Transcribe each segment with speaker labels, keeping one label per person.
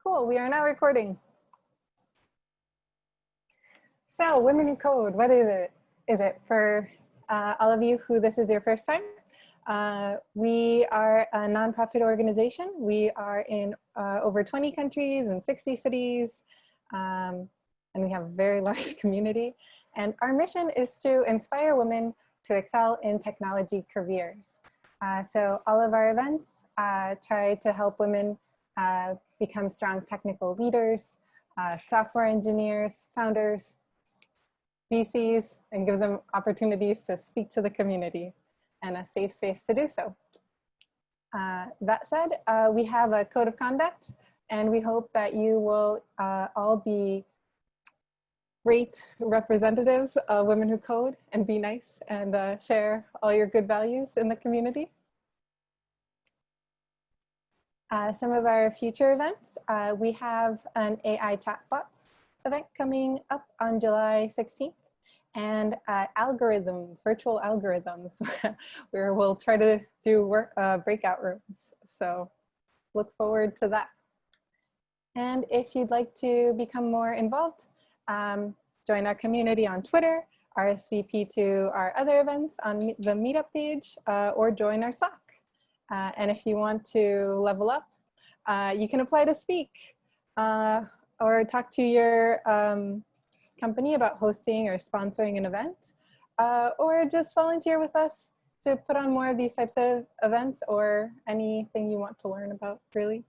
Speaker 1: Cool, we are now recording. So, Women Who Code, what is it? For all of you who this is your first time? We are a nonprofit organization. We are in over 20 countries and 60 cities, and we have a very large community. And our mission is to inspire women to excel in technology careers. So all of our events try to help women become strong technical leaders, software engineers, founders, VCs, and give them opportunities to speak to the community and a safe space to do so. That said, we have a code of conduct, and we hope that you will all be great representatives of Women Who Code and be nice and share all your good values in the community. Some of our future events, we have an AI chatbots event coming up on July 16th, and algorithms, virtual algorithms, where we'll try to do breakout rooms. So look forward to that. And if you'd like to become more involved, join our community on Twitter, RSVP to our other events on the meetup page, or join our Slack. And if you want to level up, you can apply to speak or talk to your company about hosting or sponsoring an event, or just volunteer with us to put on more of these types of events or anything you want to learn about, really.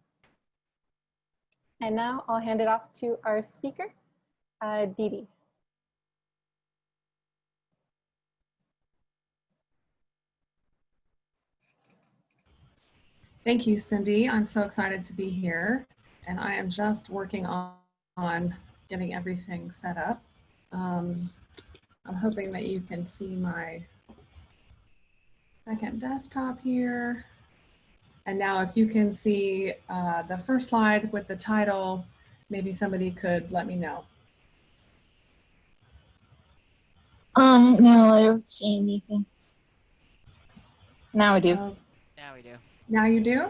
Speaker 1: And now I'll hand it off to our speaker, DeeDee.
Speaker 2: Thank you, Cindy. I'm so excited to be here, and I am just working on getting everything set up. I'm hoping that you can see my second desktop here. And now if you can see the first slide with the title, maybe somebody could let me know.
Speaker 3: No, I don't see anything. Now I do.
Speaker 4: Now we do.
Speaker 2: Now you do?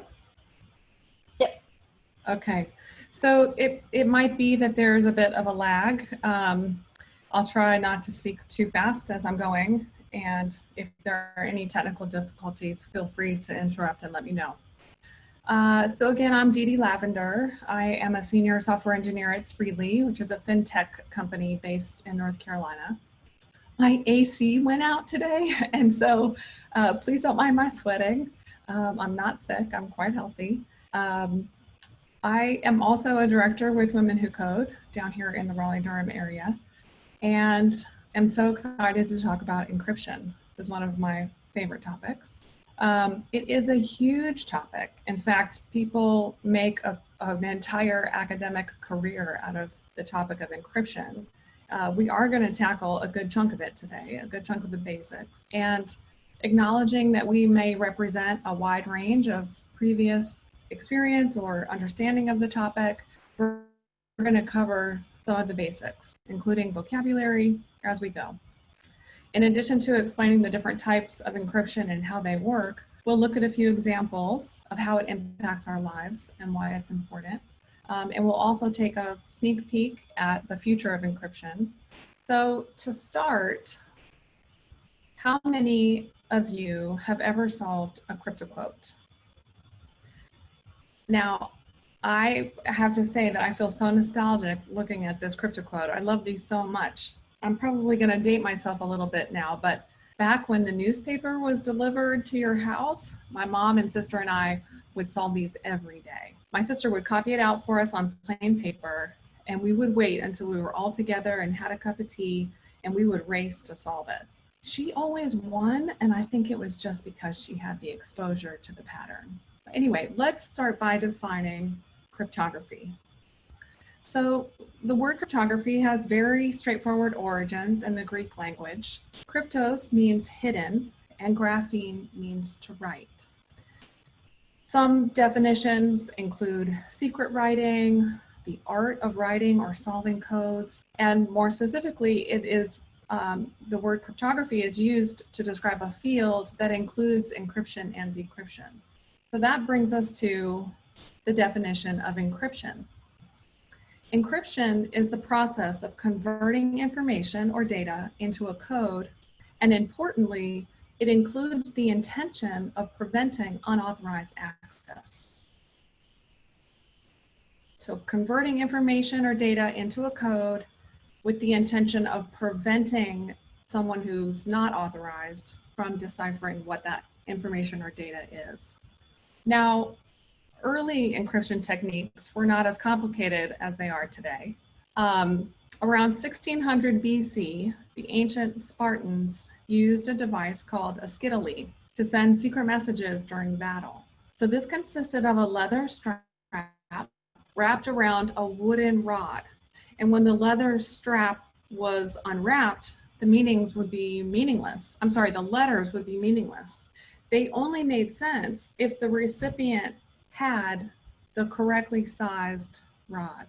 Speaker 3: Yep.
Speaker 2: Okay, so it might be that there's a bit of a lag. I'll try not to speak too fast as I'm going, and if there are any technical difficulties, feel free to interrupt and let me know. So again, I'm DeeDee Lavinder. I am a senior software engineer at Spreedly, which is a fintech company based in North Carolina. My AC went out today, and so please don't mind my sweating. I'm not sick, I'm quite healthy. I am also a director with Women Who Code down here in the Raleigh-Durham area, and am so excited to talk about encryption. This is one of my favorite topics. It is a huge topic. In fact, people make an entire academic career out of the topic of encryption. We are going to tackle a good chunk of it today, a good chunk of the basics, and acknowledging that we may represent a wide range of previous experience or understanding of the topic, we're going to cover some of the basics, including vocabulary, as we go. In addition to explaining the different types of encryption and how they work, we'll look at a few examples of how it impacts our lives and why it's important. And we'll also take a sneak peek at the future of encryption. So to start, how many of you have ever solved a cryptoquote? Now, I have to say that I feel so nostalgic looking at this cryptoquote. I love these so much. I'm probably going to date myself a little bit now, but back when the newspaper was delivered to your house, my mom and sister and I would solve these every day. My sister would copy it out for us on plain paper, and we would wait until we were all together and had a cup of tea, and we would race to solve it. She always won, and I think it was just because she had the exposure to the pattern. Anyway, let's start by defining cryptography. So the word cryptography has very straightforward origins in the Greek language. Kryptos means hidden, and graphene means to write. Some definitions include secret writing, the art of writing or solving codes, and more specifically, it is the word cryptography is used to describe a field that includes encryption and decryption. So that brings us to the definition of encryption. Encryption is the process of converting information or data into a code, and importantly, it includes the intention of preventing unauthorized access. So converting information or data into a code with the intention of preventing someone who's not authorized from deciphering what that information or data is. Now, early encryption techniques were not as complicated as they are today. Around 1600 BC, the ancient Spartans used a device called ASCII to send secret messages during battle. So this consisted of a leather strap wrapped around a wooden rod. And when the leather strap was unwrapped, the meanings would be meaningless. I'm sorry, the letters would be meaningless. They only made sense if the recipient had the correctly sized rod.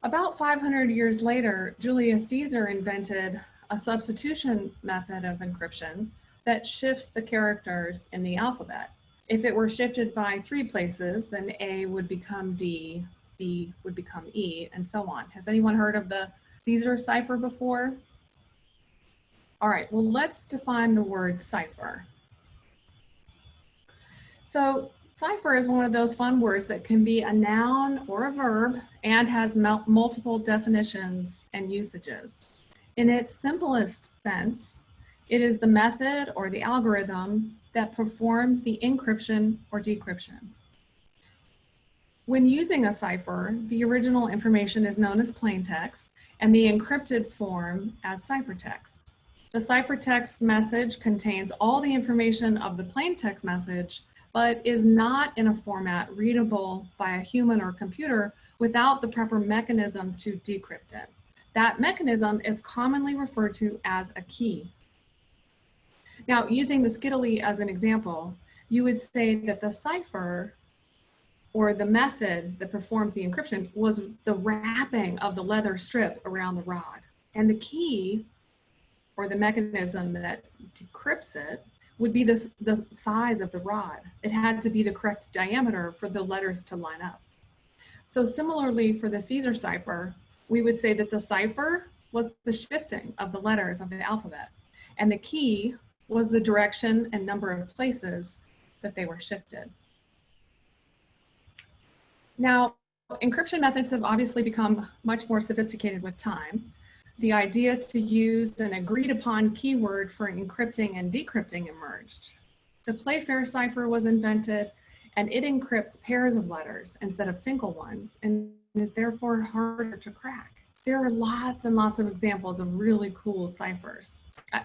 Speaker 2: About 500 years later, Julius Caesar invented a substitution method of encryption that shifts the characters in the alphabet. If it were shifted by 3 places, then A would become D, B would become E, and so on. Has anyone heard of the Caesar cipher before? All right, well, let's define the word cipher. So cipher is one of those fun words that can be a noun or a verb and has multiple definitions and usages. In its simplest sense, it is the method or the algorithm that performs the encryption or decryption. When using a cipher, the original information is known as plaintext and the encrypted form as ciphertext. The ciphertext message contains all the information of the plaintext message, but is not in a format readable by a human or computer without the proper mechanism to decrypt it. That mechanism is commonly referred to as a key. Now, using the Skittily as an example, you would say that the cipher or the method that performs the encryption was the wrapping of the leather strip around the rod. And the key or the mechanism that decrypts it would be the size of the rod. It had to be the correct diameter for the letters to line up. So similarly for the Caesar cipher, we would say that the cipher was the shifting of the letters of the alphabet, and the key was the direction and number of places that they were shifted. Now, encryption methods have obviously become much more sophisticated with time. The idea to use an agreed upon keyword for encrypting and decrypting emerged. The Playfair cipher was invented, and it encrypts pairs of letters instead of single ones and is therefore harder to crack. There are lots and lots of examples of really cool ciphers.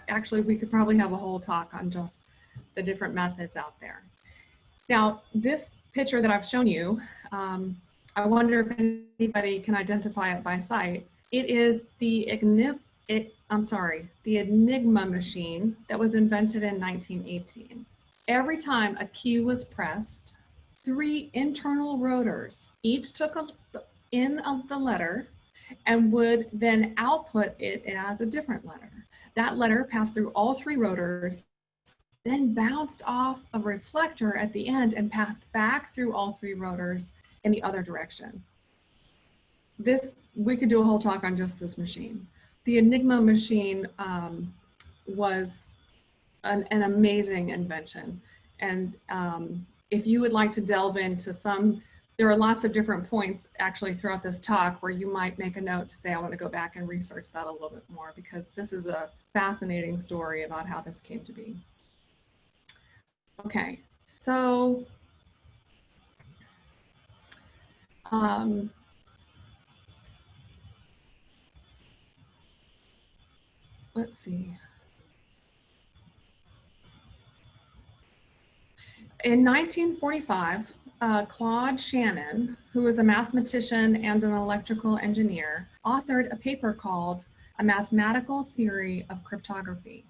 Speaker 2: Actually, we could probably have a whole talk on just the different methods out there. Now, this picture that I've shown you, I wonder if anybody can identify it by sight. It is the Enigma machine that was invented in 1918. Every time a key was pressed, 3 internal rotors each took in of the letter and would then output it as a different letter. That letter passed through all 3 rotors, then bounced off a reflector at the end and passed back through all 3 rotors in the other direction. We could do a whole talk on just this machine. The Enigma machine was an amazing invention. And if you would like to delve into there are lots of different points actually throughout this talk where you might make a note to say, I want to go back and research that a little bit more, because this is a fascinating story about how this came to be. Okay, so let's see. In 1945, Claude Shannon, who was a mathematician and an electrical engineer, authored a paper called A Mathematical Theory of Cryptography.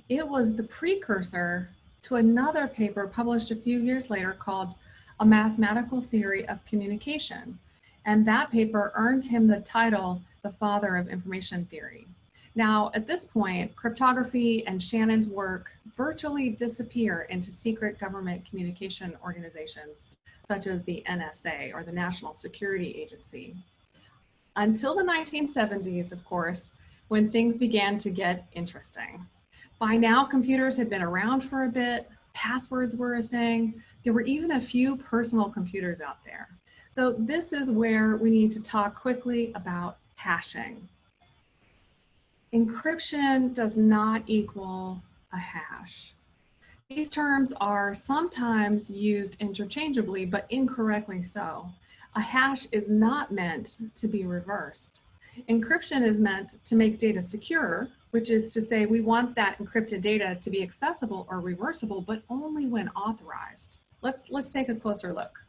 Speaker 2: It was the precursor to another paper published a few years later called A Mathematical Theory of Communication. And that paper earned him the title, the father of information theory. Now, at this point, cryptography and Shannon's work virtually disappear into secret government communication organizations, such as the NSA, or the National Security Agency. until the 1970s, of course, when things began to get interesting. By now, computers had been around for a bit, passwords were a thing, there were even a few personal computers out there. So this is where we need to talk quickly about hashing. Encryption does not equal a hash. These terms are sometimes used interchangeably, but incorrectly so. A hash is not meant to be reversed. Encryption is meant to make data secure, which is to say we want that encrypted data to be accessible or reversible, but only when authorized. Let's take a closer look.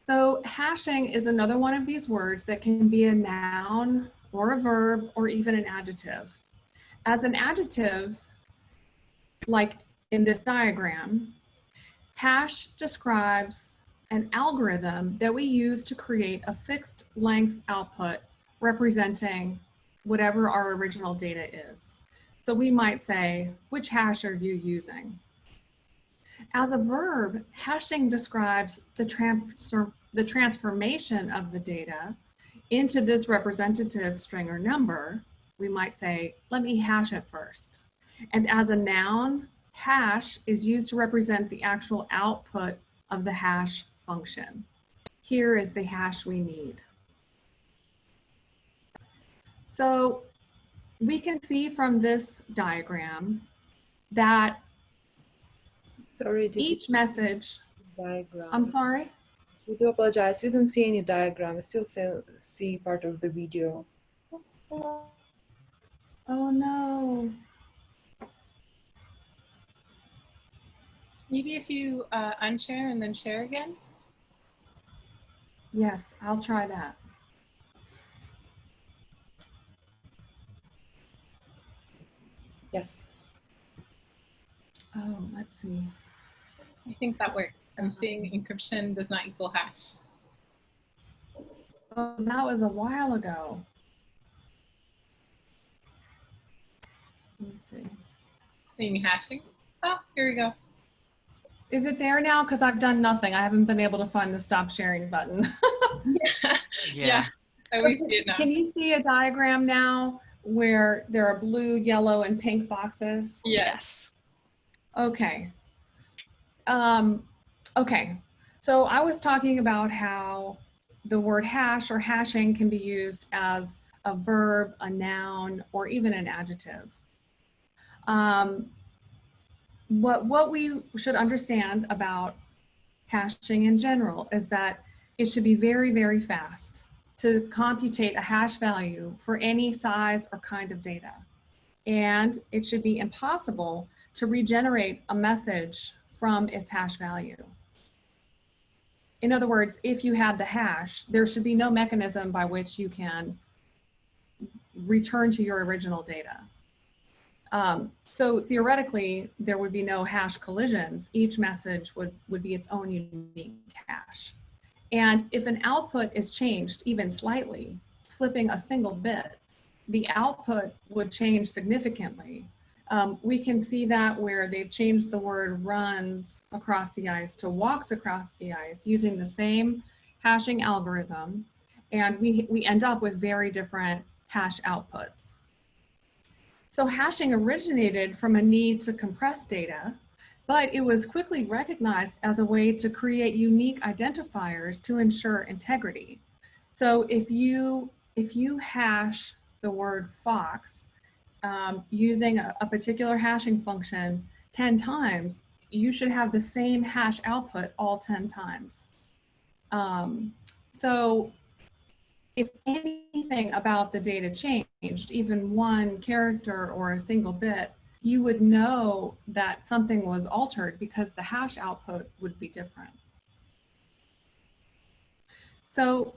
Speaker 2: So hashing is another one of these words that can be a noun or a verb or even an adjective. As an adjective, like in this diagram, hash describes an algorithm that we use to create a fixed length output representing whatever our original data is. So we might say, which hash are you using? As a verb, hashing describes the transformation of the data into this representative string or number. We might say, let me hash it first. And as a noun, hash is used to represent the actual output of the hash function. Here is the hash we need. So we can see from this diagram that each message,
Speaker 4: diagram.
Speaker 2: I'm sorry?
Speaker 4: We do apologize. We don't see any diagram. We still see part of the video.
Speaker 2: Oh no.
Speaker 5: Maybe if you unshare and then share again.
Speaker 2: Yes, I'll try that.
Speaker 4: Yes.
Speaker 2: Oh, let's see.
Speaker 5: I think that worked. I'm seeing encryption does not equal hash.
Speaker 2: Oh, that was a while ago. Let me see.
Speaker 5: Seeing hashing. Oh, here we go.
Speaker 2: Is it there now? Because I've done nothing. I haven't been able to find the stop sharing button.
Speaker 5: Yeah. We see it now.
Speaker 2: Can you see a diagram now where there are blue, yellow, and pink boxes?
Speaker 5: Yes.
Speaker 2: Okay. Okay. So I was talking about how the word hash or hashing can be used as a verb, a noun, or even an adjective. What we should understand about hashing in general is that it should be very, very fast to computate a hash value for any size or kind of data. And it should be impossible to regenerate a message from its hash value. In other words, if you had the hash, there should be no mechanism by which you can return to your original data. So theoretically, there would be no hash collisions. Each message would be its own unique hash. And if an output is changed even slightly, flipping a single bit, the output would change significantly. We can see that where they've changed the word runs across the ice to walks across the ice using the same hashing algorithm, and we end up with very different hash outputs. So hashing originated from a need to compress data, but it was quickly recognized as a way to create unique identifiers to ensure integrity. So if you hash the word fox using a particular hashing function 10 times, you should have the same hash output all 10 times. So if anything about the data changed, even one character or a single bit, you would know that something was altered because the hash output would be different. So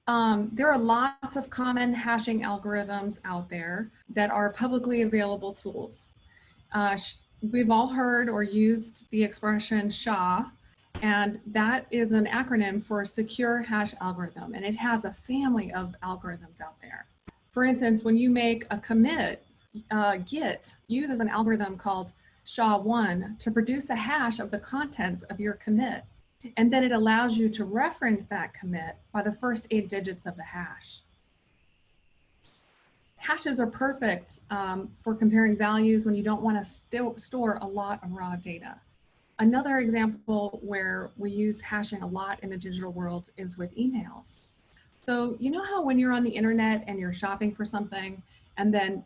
Speaker 2: there are lots of common hashing algorithms out there that are publicly available tools. We've all heard or used the expression SHA, and that is an acronym for Secure Hash Algorithm, and it has a family of algorithms out there. For instance, when you make a commit, Git uses an algorithm called SHA-1 to produce a hash of the contents of your commit, and then it allows you to reference that commit by the first 8 digits of the hash. Hashes are perfect for comparing values when you don't want to store a lot of raw data. Another example where we use hashing a lot in the digital world is with emails. So you know how when you're on the internet and you're shopping for something, and then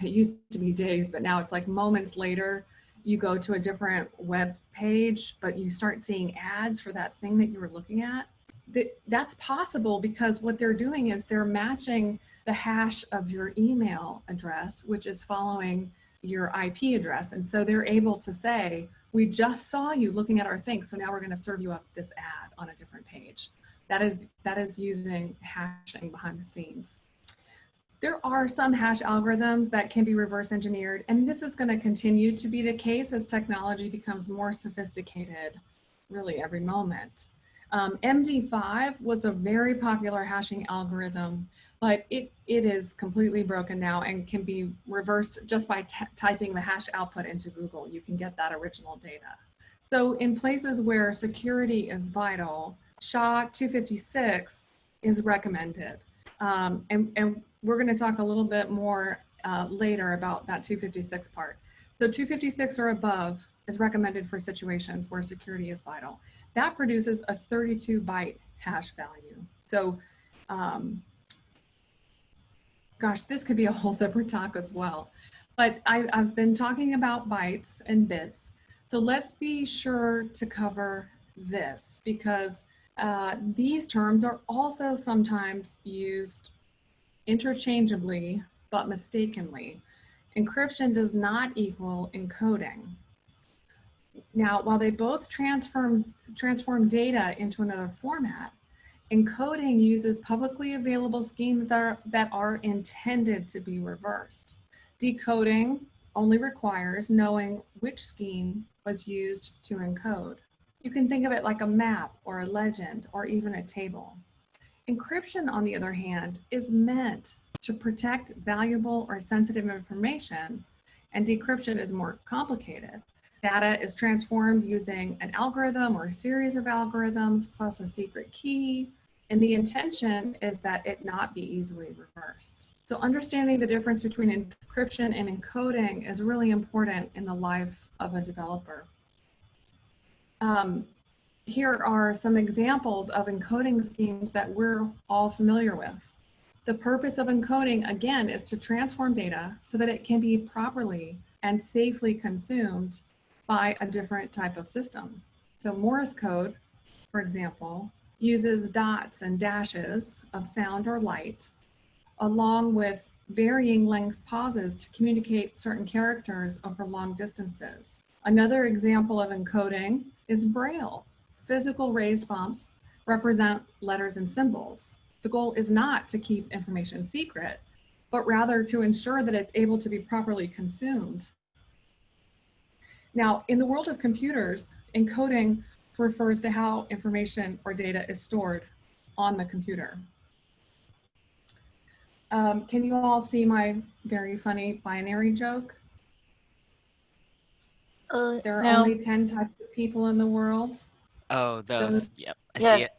Speaker 2: it used to be days, but now it's like moments later, you go to a different web page, but you start seeing ads for that thing that you were looking at? That's possible because what they're doing is they're matching the hash of your email address, which is following your IP address. And so they're able to say, we just saw you looking at our thing, so now we're going to serve you up this ad on a different page. That is using hashing behind the scenes. There are some hash algorithms that can be reverse engineered, and this is going to continue to be the case as technology becomes more sophisticated really every moment. MD5 was a very popular hashing algorithm, but it is completely broken now and can be reversed just by typing the hash output into Google. You can get that original data. So in places where security is vital, SHA-256 is recommended. And we're going to talk a little bit more later about that 256 part. So 256 or above is recommended for situations where security is vital. That produces a 32-byte hash value. So, gosh, this could be a whole separate talk as well. But I've been talking about bytes and bits. So let's be sure to cover this because these terms are also sometimes used interchangeably, but mistakenly. Encryption does not equal encoding. Now, while they both transform data into another format, encoding uses publicly available schemes that are intended to be reversed. Decoding only requires knowing which scheme was used to encode. You can think of it like a map or a legend or even a table. Encryption, on the other hand, is meant to protect valuable or sensitive information, and decryption is more complicated. Data is transformed using an algorithm or a series of algorithms plus a secret key, and the intention is that it not be easily reversed. So understanding the difference between encryption and encoding is really important in the life of a developer. Here are some examples of encoding schemes that we're all familiar with. The purpose of encoding, again, is to transform data so that it can be properly and safely consumed by a different type of system. So Morse code, for example, uses dots and dashes of sound or light, along with varying length pauses to communicate certain characters over long distances. Another example of encoding is Braille. Physical raised bumps represent letters and symbols. The goal is not to keep information secret, but rather to ensure that it's able to be properly consumed. Now, in the world of computers, encoding refers to how information or data is stored on the computer. Can you all see my very funny binary joke? There are
Speaker 3: no.
Speaker 2: only 10 types of people in the world.
Speaker 6: Oh, those, yep, I
Speaker 3: Yeah.
Speaker 6: see it.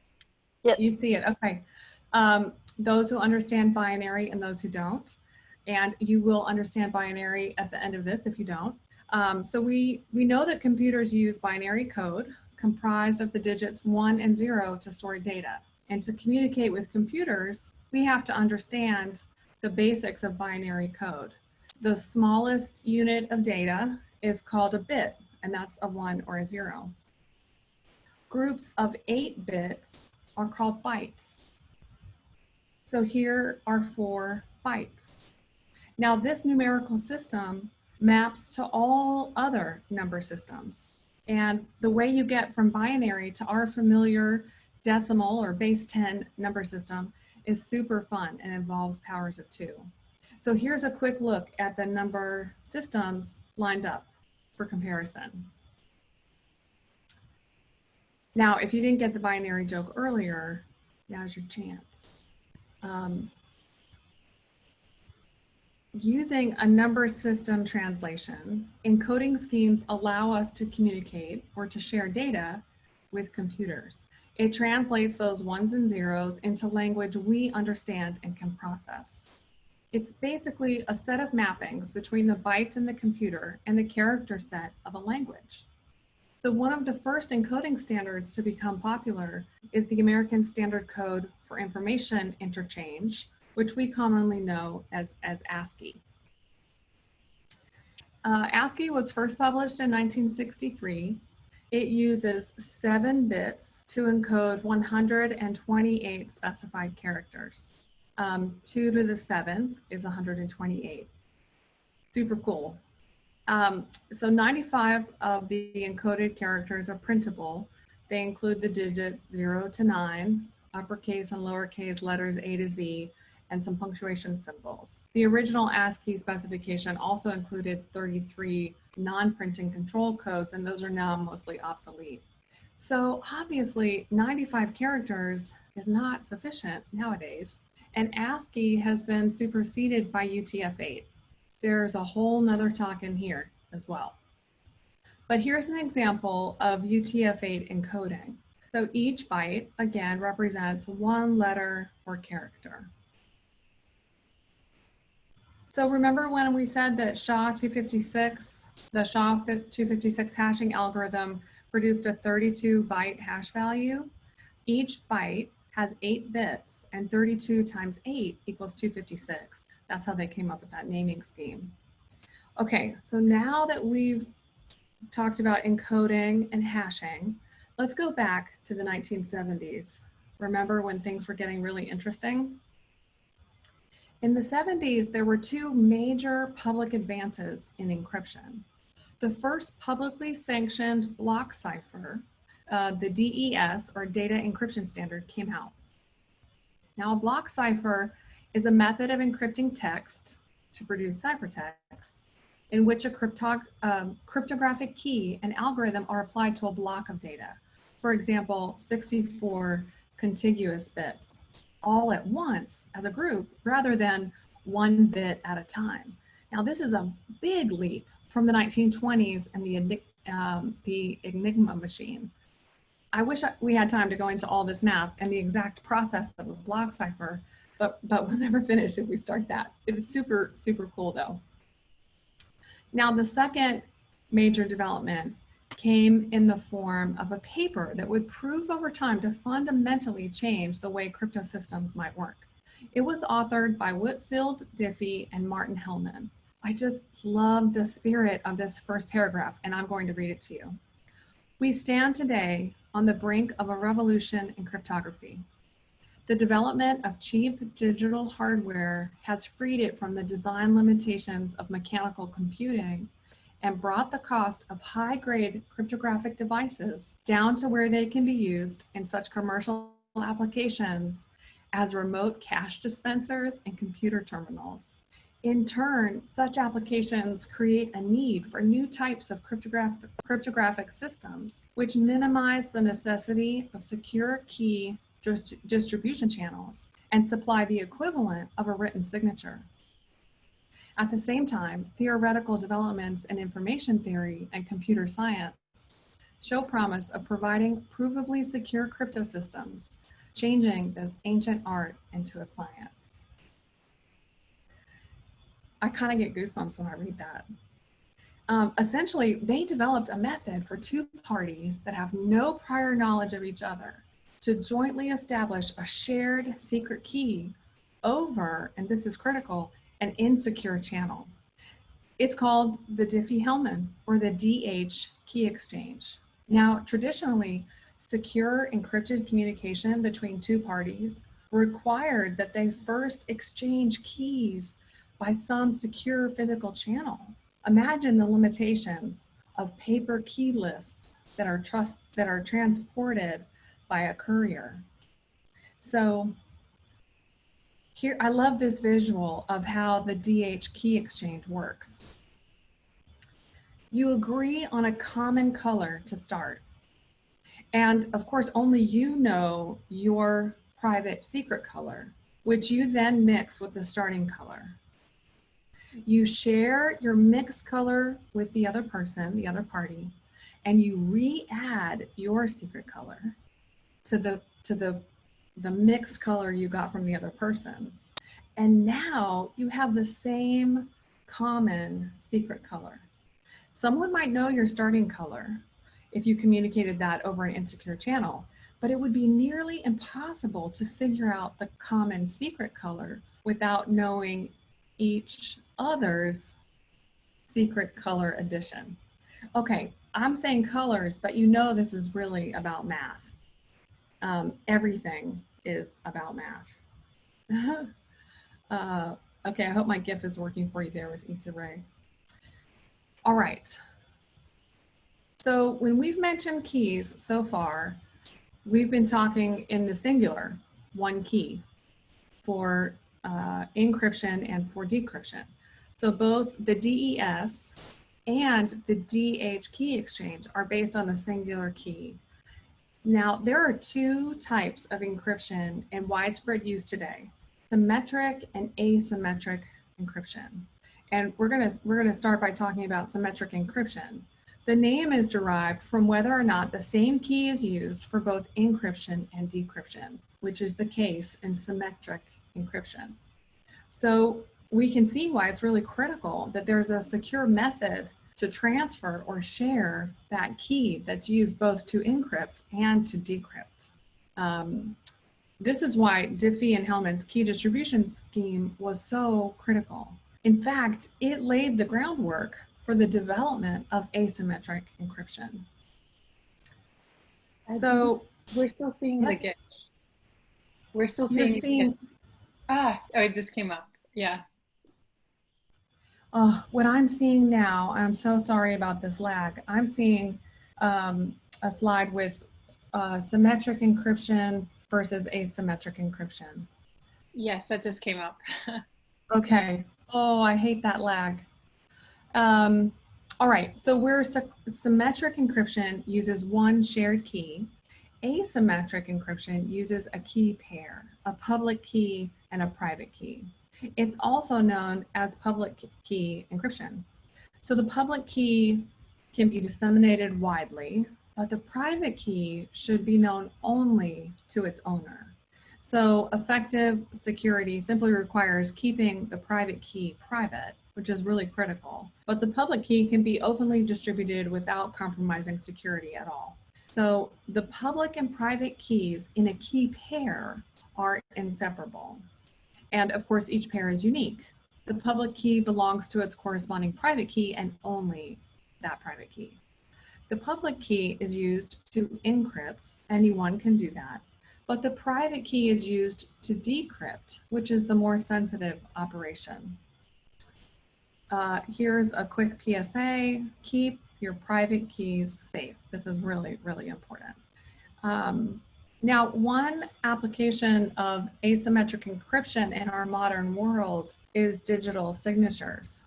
Speaker 3: Yep.
Speaker 2: You see it, okay. Those who understand binary and those who don't. And you will understand binary at the end of this if you don't. So we know that computers use binary code comprised of the digits 1 and 0 to store data. And to communicate with computers, we have to understand the basics of binary code. The smallest unit of data is called a bit, and that's a 1 or a 0. Groups of 8 bits are called bytes. So here are 4 bytes. Now this numerical system maps to all other number systems. And the way you get from binary to our familiar decimal or base 10 number system is super fun and involves powers of 2. So here's a quick look at the number systems lined up for comparison. Now, if you didn't get the binary joke earlier, now's your chance. Using a number system translation, encoding schemes allow us to communicate or to share data with computers. It translates those 1s and 0s into language we understand and can process. It's basically a set of mappings between the bytes in the computer and the character set of a language. So one of the first encoding standards to become popular is the American Standard Code for Information Interchange, which we commonly know as ASCII. ASCII was first published in 1963. It uses 7 bits to encode 128 specified characters. 2 to the 7th is 128. Super cool. So 95 of the encoded characters are printable. They include the digits 0 to 9, uppercase and lowercase letters A to Z, and some punctuation symbols. The original ASCII specification also included 33 non-printing control codes, and those are now mostly obsolete. So obviously 95 characters is not sufficient nowadays, and ASCII has been superseded by UTF-8. There's a whole nother talk in here as well. But here's an example of UTF-8 encoding. So each byte, again, represents 1 letter or character. So remember when we said that SHA-256, the SHA-256 hashing algorithm produced a 32-byte hash value? Each byte has 8 bits, and 32 times 8 equals 256. That's how they came up with that naming scheme. Okay, so now that we've talked about encoding and hashing, let's go back to the 1970s. Remember when things were getting really interesting? In the 70s, there were 2 major public advances in encryption. The first publicly sanctioned block cipher, the DES, or Data Encryption Standard, came out. Now, a block cipher is a method of encrypting text to produce ciphertext in which a cryptographic key and algorithm are applied to a block of data. For example, 64 contiguous bits, all at once as a group, rather than 1 bit at a time. Now, this is a big leap from the 1920s and the Enigma machine. I wish we had time to go into all this math and the exact process of a block cipher, but we'll never finish if we start that. It's super, super cool though. Now, the second major development came in the form of a paper that would prove over time to fundamentally change the way crypto systems might work. It was authored by Whitfield Diffie and DiffieHellman. I just love the spirit of this first paragraph, and I'm going to read it to you. We stand today on the brink of a revolution in cryptography. The development of cheap digital hardware has freed it from the design limitations of mechanical computing and brought the cost of high-grade cryptographic devices down to where they can be used in such commercial applications as remote cash dispensers and computer terminals. In turn, such applications create a need for new types of cryptographic systems, which minimize the necessity of secure key distribution channels and supply the equivalent of a written signature. At the same time, theoretical developments in information theory and computer science show promise of providing provably secure crypto systems, changing this ancient art into a science. I kind of get goosebumps when I read that. Essentially, they developed a method for 2 parties that have no prior knowledge of each other to jointly establish a shared secret key over, and this is critical, an insecure channel. It's called the DiffieHellman, or the DH key exchange. Now, traditionally, secure encrypted communication between 2 parties required that they first exchange keys by some secure physical channel. Imagine the limitations of paper key lists that are transported by a courier. So here, I love this visual of how the DH key exchange works. You agree on a common color to start. And of course, only you know your private secret color, which you then mix with the starting color. You share your mixed color with the other person, the other party, and you re-add your secret color to the mixed color you got from the other person. And now you have the same common secret color. Someone might know your starting color if you communicated that over an insecure channel, but it would be nearly impossible to figure out the common secret color without knowing each other's secret color addition. Okay, I'm saying colors, but you know this is really about math. Everything is about math. Okay, I hope my GIF is working for you there with Issa Rae. All right. So when we've mentioned keys so far, we've been talking in the singular, one key for encryption and for decryption. So both the DES and the DH key exchange are based on a singular key. Now, there are two types of encryption in widespread use today, symmetric and asymmetric encryption. And we're gonna start by talking about symmetric encryption. The name is derived from whether or not the same key is used for both encryption and decryption, which is the case in symmetric encryption. So we can see why it's really critical that there's a secure method to transfer or share that key that's used both to encrypt and to decrypt. This is why DiffieHellman's key distribution scheme was so critical. In fact, it laid the groundwork for the development of asymmetric encryption. So
Speaker 5: we're still seeing the GIF. We're still seeing. Oh, it just came up. Yeah.
Speaker 2: What I'm seeing now, I'm so sorry about this lag. I'm seeing a slide with symmetric encryption versus asymmetric encryption.
Speaker 5: Yes, that just came up.
Speaker 2: Okay. Oh, I hate that lag. All right, so symmetric encryption uses one shared key. Asymmetric encryption uses a key pair, a public key and a private key. It's also known as public key encryption. So the public key can be disseminated widely, but the private key should be known only to its owner. So effective security simply requires keeping the private key private, which is really critical. But the public key can be openly distributed without compromising security at all. So the public and private keys in a key pair are inseparable. And of course, each pair is unique. The public key belongs to its corresponding private key and only that private key. The public key is used to encrypt. Anyone can do that. But the private key is used to decrypt, which is the more sensitive operation. Here's a quick PSA. Keep your private keys safe. This is really, really important. Now, one application of asymmetric encryption in our modern world is digital signatures.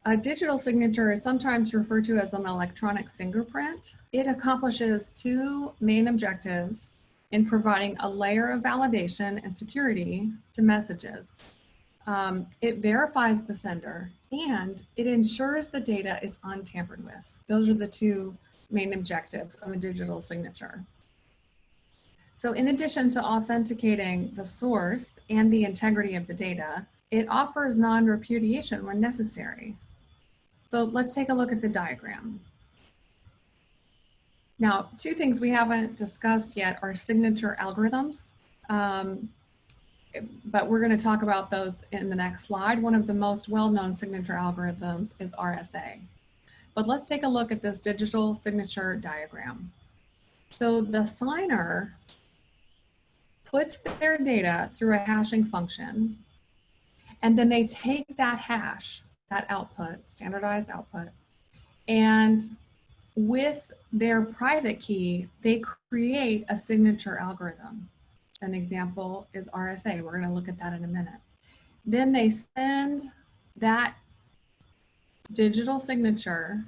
Speaker 2: A digital signature is sometimes referred to as an electronic fingerprint. It accomplishes two main objectives in providing a layer of validation and security to messages. It verifies the sender and it ensures the data is untampered with. Those are the two main objectives of a digital signature. So in addition to authenticating the source and the integrity of the data, it offers non-repudiation when necessary. So let's take a look at the diagram. Now, two things we haven't discussed yet are signature algorithms, but we're going to talk about those in the next slide. One of the most well-known signature algorithms is RSA. But let's take a look at this digital signature diagram. So the signer puts their data through a hashing function, and then they take that hash, that output, standardized output, and with their private key, they create a signature algorithm. An example is RSA. We're going to look at that in a minute. Then they send that digital signature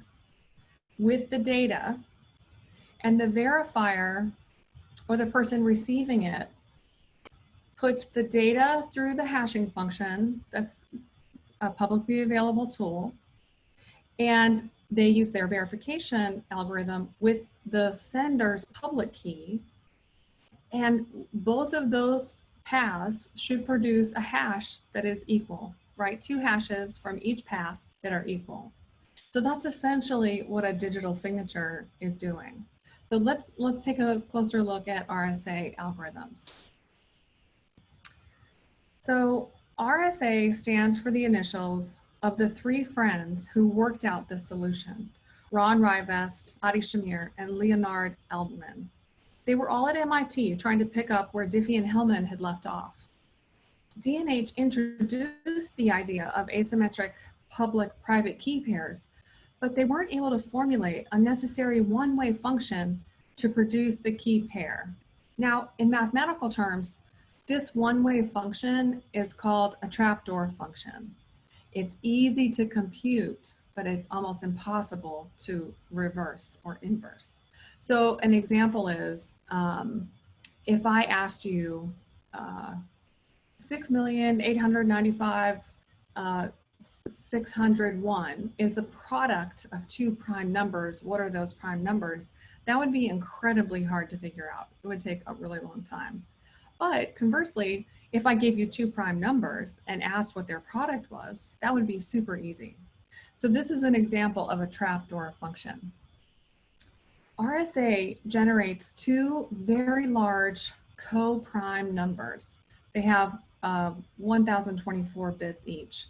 Speaker 2: with the data, and the verifier or the person receiving it puts the data through the hashing function. That's a publicly available tool. And they use their verification algorithm with the sender's public key. And both of those paths should produce a hash that is equal, right? 2 hashes from each path that are equal. So that's essentially what a digital signature is doing. So let's take a closer look at RSA algorithms. So RSA stands for the initials of the 3 friends who worked out this solution: Ron Rivest, Adi Shamir, and Leonard Eldman. They were all at MIT trying to pick up where DiffieHellman had left off. D&H introduced the idea of asymmetric public-private key pairs, but they weren't able to formulate a necessary one-way function to produce the key pair. Now, in mathematical terms, this one-way function is called a trapdoor function. It's easy to compute, but it's almost impossible to reverse or inverse. So an example is, if I asked you 6,895,601 is the product of 2 prime numbers, what are those prime numbers? That would be incredibly hard to figure out. It would take a really long time. But conversely, if I gave you 2 prime numbers and asked what their product was, that would be super easy. So this is an example of a trapdoor function. RSA generates 2 very large co-prime numbers. They have 1024 bits each.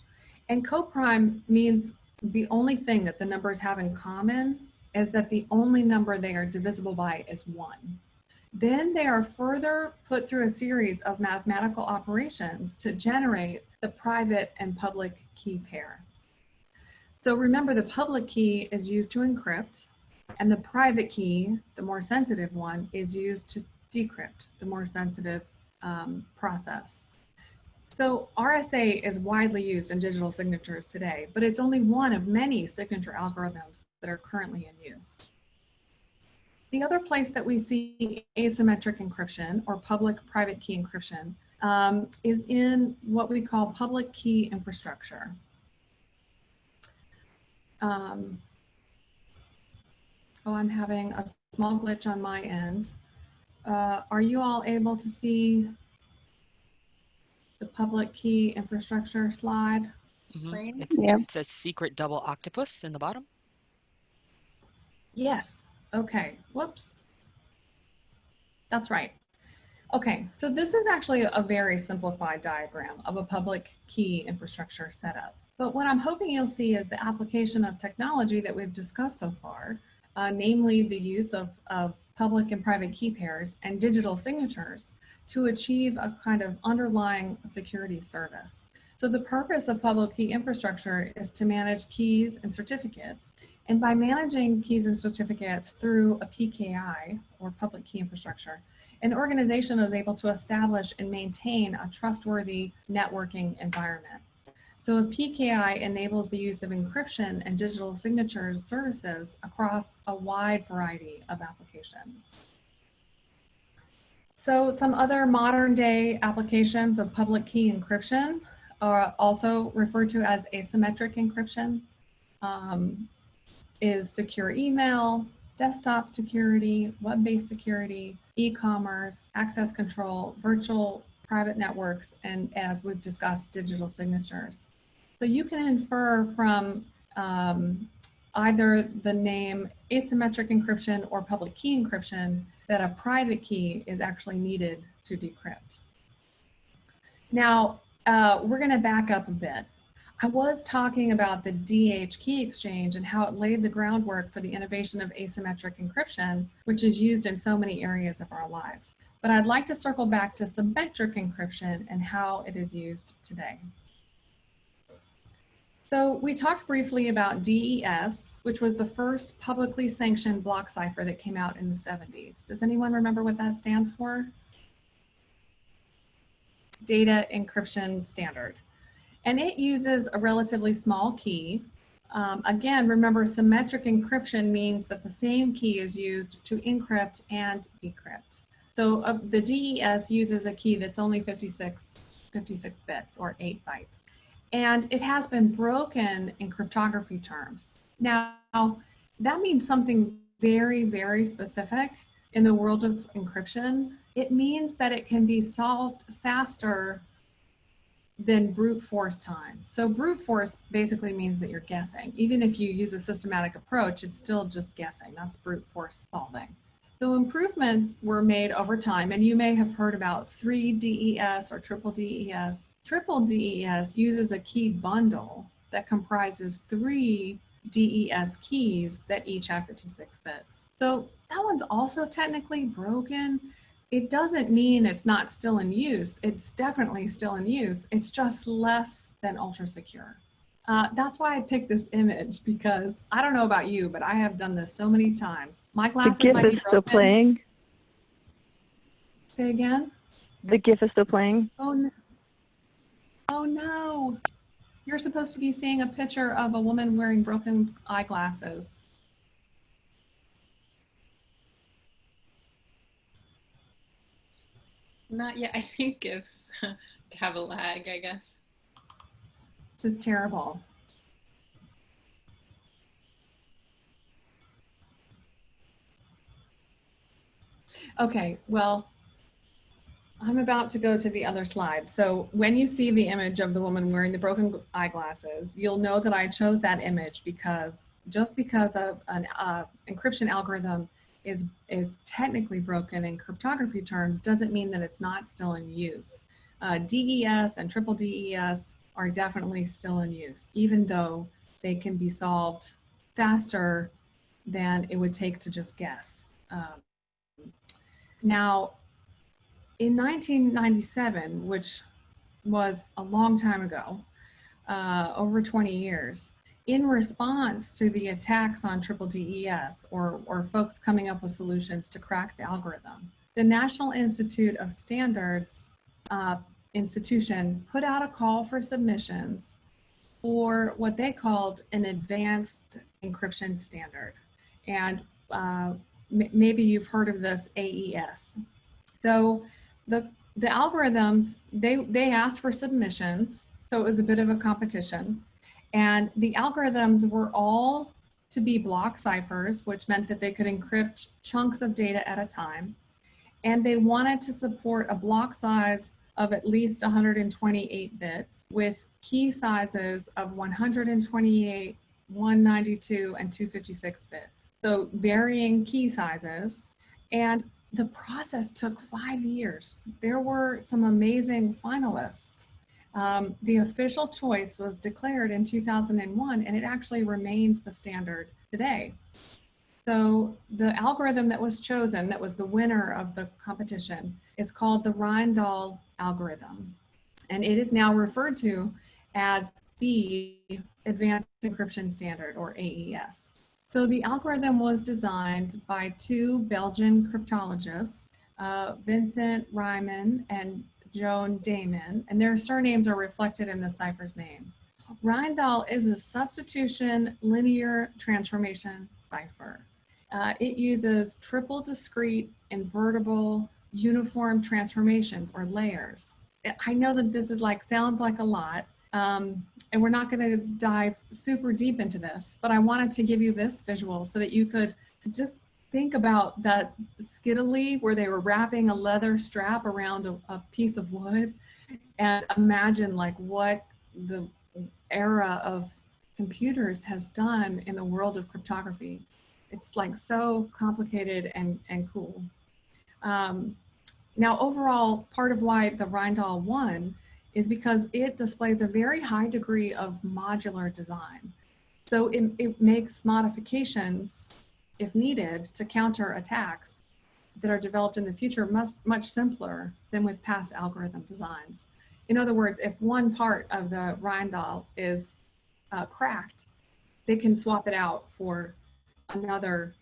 Speaker 2: And co-prime means the only thing that the numbers have in common is that the only number they are divisible by is 1. Then they are further put through a series of mathematical operations to generate the private and public key pair. So remember, the public key is used to encrypt, and the private key, the more sensitive one, is used to decrypt, the more sensitive process. So RSA is widely used in digital signatures today, but it's only one of many signature algorithms that are currently in use. The other place that we see asymmetric encryption or public-private key encryption is in what we call public key infrastructure. Oh, I'm having a small glitch on my end. Are you all able to see the public key infrastructure slide?
Speaker 6: Mm-hmm.
Speaker 3: Yeah.
Speaker 6: It says secret double octopus in the bottom.
Speaker 2: Yes. Okay. Whoops. That's right. Okay. So this is actually a very simplified diagram of a public key infrastructure setup. But what I'm hoping you'll see is the application of technology that we've discussed so far, namely the use of public and private key pairs and digital signatures to achieve a kind of underlying security service. So the purpose of public key infrastructure is to manage keys and certificates. And by managing keys and certificates through a PKI, or public key infrastructure, an organization is able to establish and maintain a trustworthy networking environment. So a PKI enables the use of encryption and digital signatures services across a wide variety of applications. So some other modern day applications of public key encryption are also referred to as asymmetric encryption, is secure email, desktop security, web-based security, e-commerce, access control, virtual private networks, and as we've discussed, digital signatures. So you can infer from either the name asymmetric encryption or public key encryption that a private key is actually needed to decrypt. Now, we're going to back up a bit. I was talking about the DH key exchange and how it laid the groundwork for the innovation of asymmetric encryption, which is used in so many areas of our lives. But I'd like to circle back to symmetric encryption and how it is used today. So we talked briefly about DES, which was the first publicly sanctioned block cipher that came out in the 70s. Does anyone remember what that stands for? Data Encryption Standard. And it uses a relatively small key. Again, remember, symmetric encryption means that the same key is used to encrypt and decrypt. So the DES uses a key that's only 56 bits or 8 bytes. And it has been broken in cryptography terms. Now, that means something very, very specific. in the world of encryption, it means that it can be solved faster than brute force time. So brute force basically means that you're guessing. Even if you use a systematic approach, it's still just guessing. That's brute force solving. So improvements were made over time, and you may have heard about 3 DES or triple DES. Triple DES uses a key bundle that comprises 3 DES keys that each have 56 bits. So that one's also technically broken. It doesn't mean it's not still in use. It's definitely still in use. It's just less than ultra secure. That's why I picked this image, because I don't know about you, but I have done this so many times. My glasses
Speaker 7: The GIF
Speaker 2: might be
Speaker 7: is
Speaker 2: broken.
Speaker 7: still playing.
Speaker 2: Say again?
Speaker 7: The GIF is still playing.
Speaker 2: Oh no. Oh no. You're supposed to be seeing a picture of a woman wearing broken eyeglasses.
Speaker 5: Not yet. I think GIFs have a lag, I guess.
Speaker 2: This is terrible. Okay, well, I'm about to go to the other slide. So when you see the image of the woman wearing the broken eyeglasses, you'll know that I chose that image because just because an encryption algorithm is technically broken in cryptography terms doesn't mean that it's not still in use. DES and triple DES are definitely still in use, even though they can be solved faster than it would take to just guess. Now, in 1997, which was a long time ago, over 20 years, in response to the attacks on triple DES or folks coming up with solutions to crack the algorithm, the National Institute of Standards institution put out a call for submissions for what they called an advanced encryption standard. And maybe you've heard of this AES. So the algorithms, they asked for submissions, so it was a bit of a competition. And the algorithms were all to be block ciphers, which meant that they could encrypt chunks of data at a time. And they wanted to support a block size of at least 128 bits with key sizes of 128, 192, and 256 bits. So varying key sizes. And the process took 5 years. There were some amazing finalists. The official choice was declared in 2001, and it actually remains the standard today. So the algorithm that was chosen, that was the winner of the competition, is called the Reindahl algorithm. And it is now referred to as the Advanced Encryption Standard, or AES. So the algorithm was designed by 2 Belgian cryptologists, Vincent Riemann and Joan Damon, and their surnames are reflected in the cipher's name. Reindahl is a substitution linear transformation cipher. It uses triple discrete invertible uniform transformations, or layers. I know that this is sounds like a lot, and we're not going to dive super deep into this, but I wanted to give you this visual so that you could just think about that skittily where they were wrapping a leather strap around a piece of wood, and imagine what the era of computers has done in the world of cryptography. It's so complicated and cool. Now, overall, part of why the Reindahl won is because it displays a very high degree of modular design. So it makes modifications, if needed, to counter attacks that are developed in the future much simpler than with past algorithm designs. In other words, if one part of the Reindahl is cracked, they can swap it out for another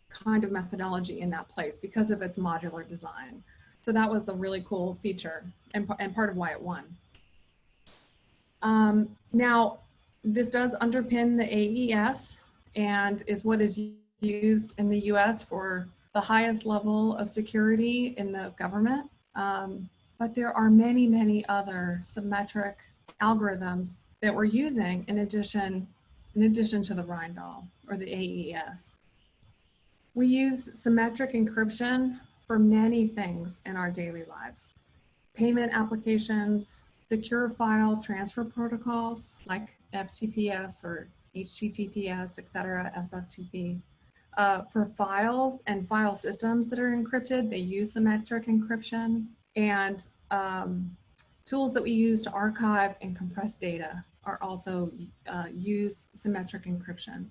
Speaker 2: kind of methodology in that place because of its modular design. So that was a really cool feature and part of why it won. Now, this does underpin the AES and is what is used in the US for the highest level of security in the government. But there are many, many other symmetric algorithms that we're using in addition to the Reindahl or the AES. We use symmetric encryption for many things in our daily lives. Payment applications, secure file transfer protocols like FTPS or HTTPS, etc., SFTP. For files and file systems that are encrypted, they use symmetric encryption. And tools that we use to archive and compress data are also use symmetric encryption.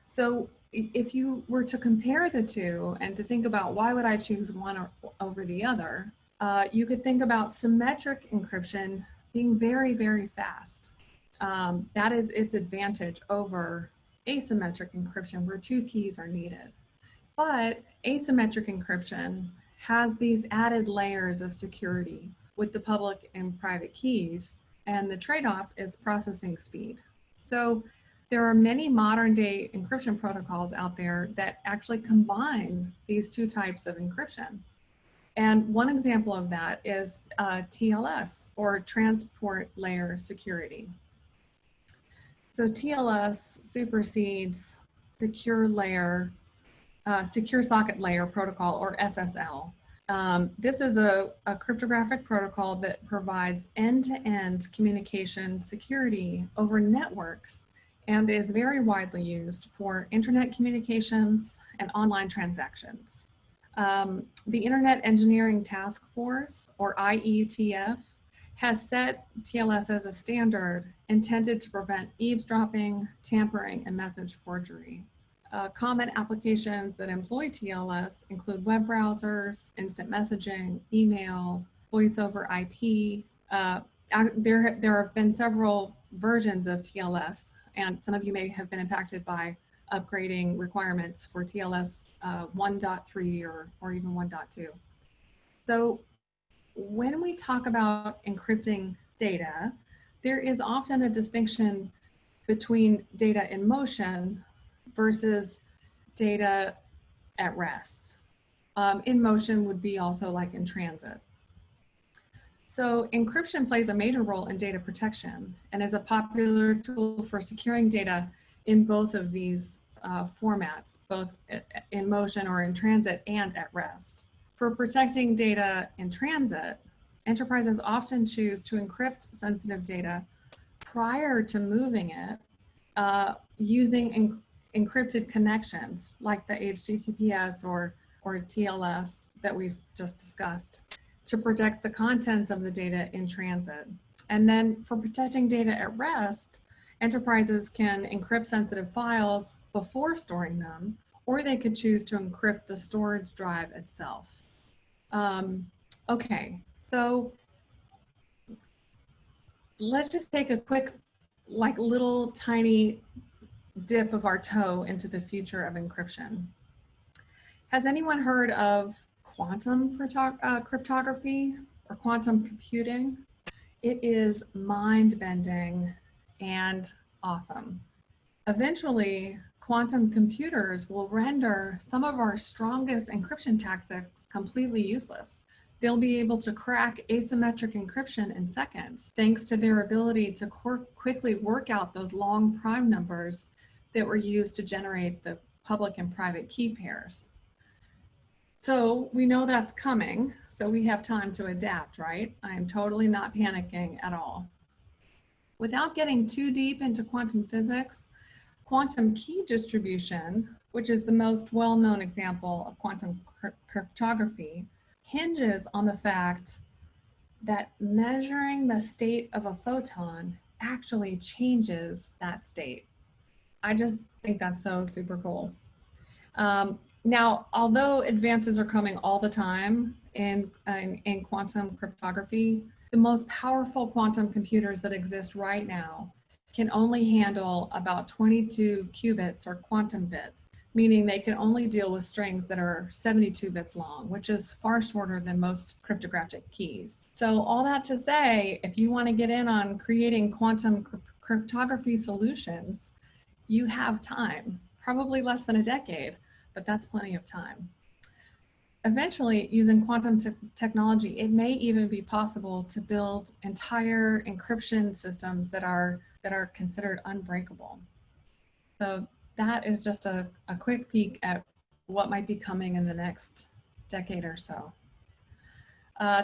Speaker 2: So if you were to compare the two and to think about why would I choose one over the other, you could think about symmetric encryption being very, very fast. That is its advantage over asymmetric encryption where two keys are needed. But asymmetric encryption has these added layers of security with the public and private keys, and the trade-off is processing speed. So there are many modern day encryption protocols out there that actually combine these two types of encryption. And one example of that is TLS, or transport layer security. So TLS supersedes secure socket layer protocol, or SSL. This is a cryptographic protocol that provides end-to-end communication security over networks and is very widely used for internet communications and online transactions. The Internet Engineering Task Force, or IETF, has set TLS as a standard intended to prevent eavesdropping, tampering, and message forgery. Common applications that employ TLS include web browsers, instant messaging, email, voice over IP. There have been several versions of TLS, and some of you may have been impacted by upgrading requirements for TLS 1.3 or even 1.2. So when we talk about encrypting data, there is often a distinction between data in motion versus data at rest. In motion would be also like in transit. So encryption plays a major role in data protection and is a popular tool for securing data in both of these formats, both in motion or in transit and at rest. For protecting data in transit, enterprises often choose to encrypt sensitive data prior to moving it using encrypted connections like the HTTPS or TLS that we've just discussed to protect the contents of the data in transit. And then for protecting data at rest, enterprises can encrypt sensitive files before storing them, or they could choose to encrypt the storage drive itself. Okay, so let's just take a quick, like little tiny dip of our toe into the future of encryption. Has anyone heard of quantum cryptography or quantum computing? It is mind-bending and awesome. Eventually, quantum computers will render some of our strongest encryption tactics completely useless. They'll be able to crack asymmetric encryption in seconds, thanks to their ability to quickly work out those long prime numbers that were used to generate the public and private key pairs. So we know that's coming, so we have time to adapt, right? I am totally not panicking at all. Without getting too deep into quantum physics, quantum key distribution, which is the most well-known example of quantum cryptography, hinges on the fact that measuring the state of a photon actually changes that state. I just think that's so super cool. Now, although advances are coming all the time in quantum cryptography, the most powerful quantum computers that exist right now can only handle about 22 qubits or quantum bits, meaning they can only deal with strings that are 72 bits long, which is far shorter than most cryptographic keys. So all that to say, if you want to get in on creating quantum cryptography solutions, you have time, probably less than a decade, but that's plenty of time. Eventually, using quantum technology, it may even be possible to build entire encryption systems that are considered unbreakable. So that is just a quick peek at what might be coming in the next decade or so.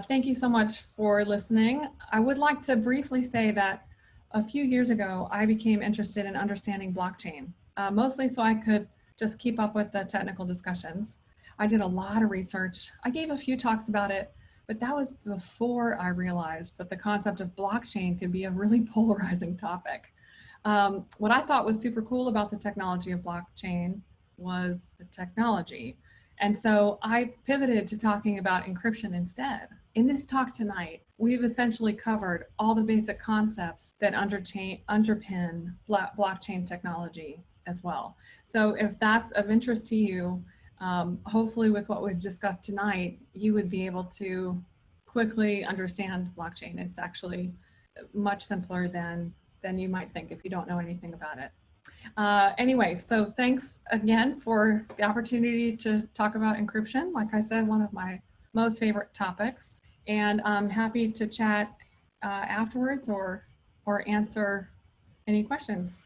Speaker 2: Thank you so much for listening. I would like to briefly say that a few years ago, I became interested in understanding blockchain, mostly so I could just keep up with the technical discussions. I did a lot of research. I gave a few talks about it, but that was before I realized that the concept of blockchain could be a really polarizing topic. What I thought was super cool about the technology of blockchain was the technology. And so I pivoted to talking about encryption instead. In this talk tonight, we've essentially covered all the basic concepts that underpin blockchain technology as well. So if that's of interest to you, hopefully with what we've discussed tonight, you would be able to quickly understand blockchain. It's actually much simpler than you might think if you don't know anything about it. Anyway, so thanks again for the opportunity to talk about encryption. Like I said, one of my most favorite topics, and I'm happy to chat afterwards or answer any questions.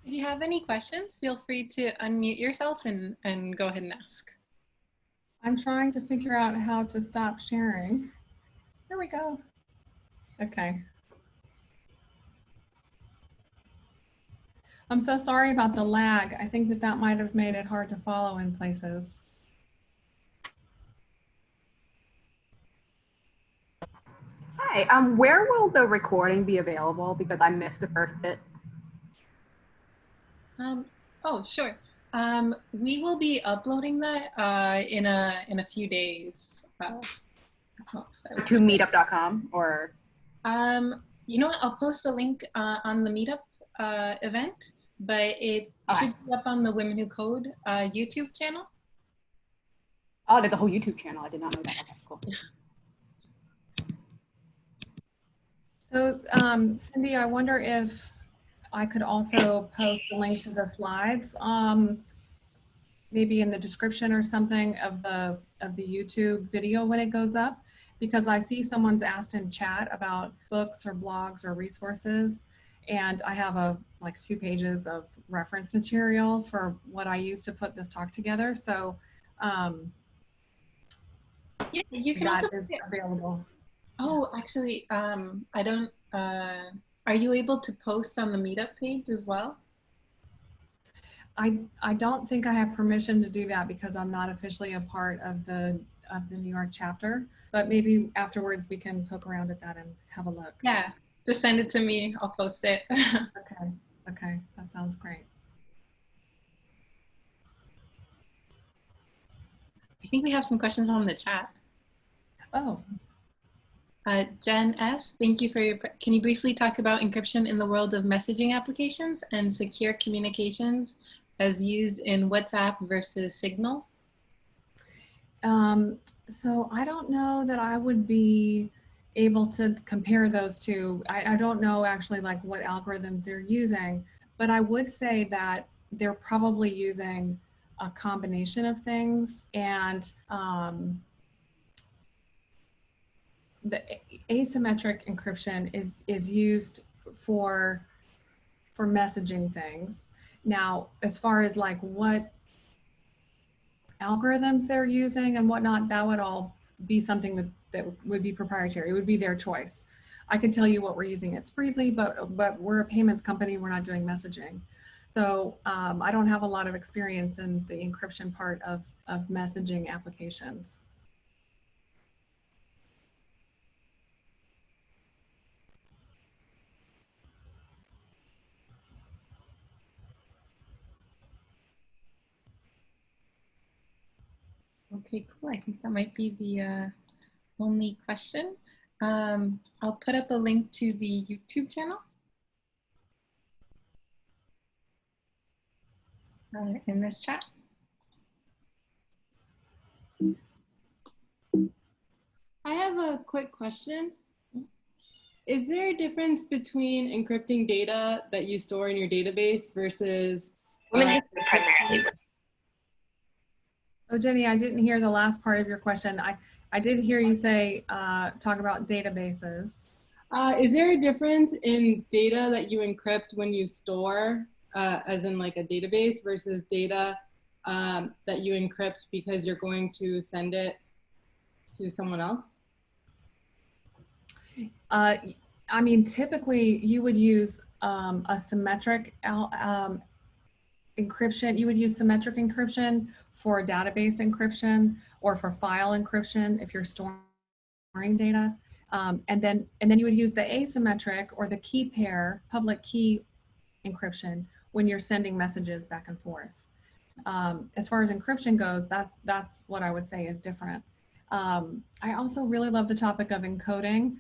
Speaker 5: If you have any questions, feel free to unmute yourself and go ahead and ask.
Speaker 2: I'm trying to figure out how to stop sharing. There we go. Okay. I'm so sorry about the lag. I think that might have made it hard to follow in places.
Speaker 8: Hi, where will the recording be available? Because I missed the first bit.
Speaker 5: Oh, sure. We will be uploading that in a few days.
Speaker 8: To meetup.com or?
Speaker 5: You know what? I'll post a link on the meetup event, but it should be up on the Women Who Code YouTube channel.
Speaker 8: Oh, there's a whole YouTube channel. I did not know that. Okay, cool.
Speaker 2: So Cindy, I wonder if I could also post a link to the slides, maybe in the description or something of the YouTube video when it goes up, because I see someone's asked in chat about books or blogs or resources, and I have like 2 pages of reference material for what I use to put this talk together. So
Speaker 5: yeah, you can
Speaker 2: that
Speaker 5: also
Speaker 2: is available.
Speaker 5: Oh, actually, I don't. Are you able to post on the meetup page as well?
Speaker 2: I don't think I have permission to do that because I'm not officially a part of the New York chapter, but maybe afterwards we can poke around at that and have a look.
Speaker 5: Yeah, just send it to me. I'll post it.
Speaker 2: Okay, that sounds great.
Speaker 5: I think we have some questions on the chat.
Speaker 2: Oh.
Speaker 5: Jen S., thank you for your, can you briefly talk about encryption in the world of messaging applications and secure communications as used in WhatsApp versus Signal?
Speaker 2: So I don't know that I would be able to compare those two. I don't know actually like what algorithms they're using, but I would say that they're probably using a combination of things, and the asymmetric encryption is used for messaging things. Now, as far as like what algorithms they're using and whatnot, that would all be something that would be proprietary. It would be their choice. I can tell you what we're using at Spreedly, but we're a payments company. We're not doing messaging. So I don't have a lot of experience in the encryption part of messaging applications.
Speaker 5: Okay, cool. I think that might be the only question. I'll put up a link to the YouTube channel in this chat.
Speaker 9: I have a quick question. Is there a difference between encrypting data that you store in your database versus
Speaker 10: primarily?
Speaker 2: Oh, Jenny, I didn't hear the last part of your question. I did hear you say, talk about databases.
Speaker 9: Is there a difference in data that you encrypt when you store as in like a database, versus data that you encrypt because you're going to send it to someone else?
Speaker 2: I mean, typically you would use a symmetric encryption. You would use symmetric encryption for database encryption or for file encryption if you're storing data. And then you would use the asymmetric or the key pair, public key encryption when you're sending messages back and forth. As far as encryption goes, that's what I would say is different. I also really love the topic of encoding.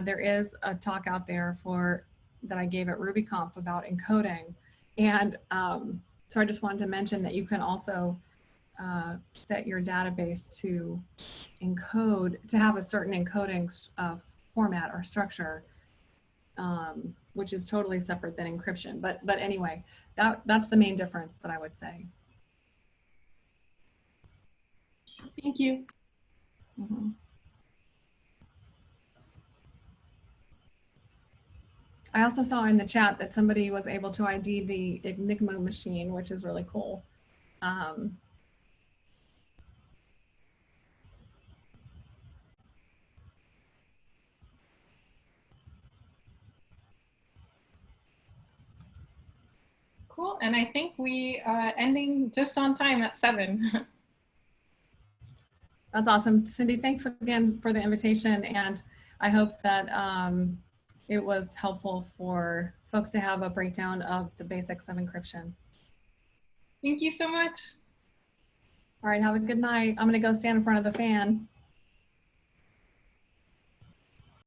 Speaker 2: There is a talk out there that I gave at RubyConf about encoding. And so I just wanted to mention that you can also set your database to encode, to have a certain encoding format or structure, which is totally separate than encryption. But anyway, that's the main difference that I would say.
Speaker 9: Thank you.
Speaker 2: Mm-hmm. I also saw in the chat that somebody was able to ID the Enigma machine, which is really cool.
Speaker 5: Cool, and I think we ending just on time at 7.
Speaker 2: That's awesome. Cindy, thanks again for the invitation. And I hope that it was helpful for folks to have a breakdown of the basics of encryption.
Speaker 5: Thank you so much.
Speaker 2: All right, have a good night. I'm gonna go stand in front of the fan.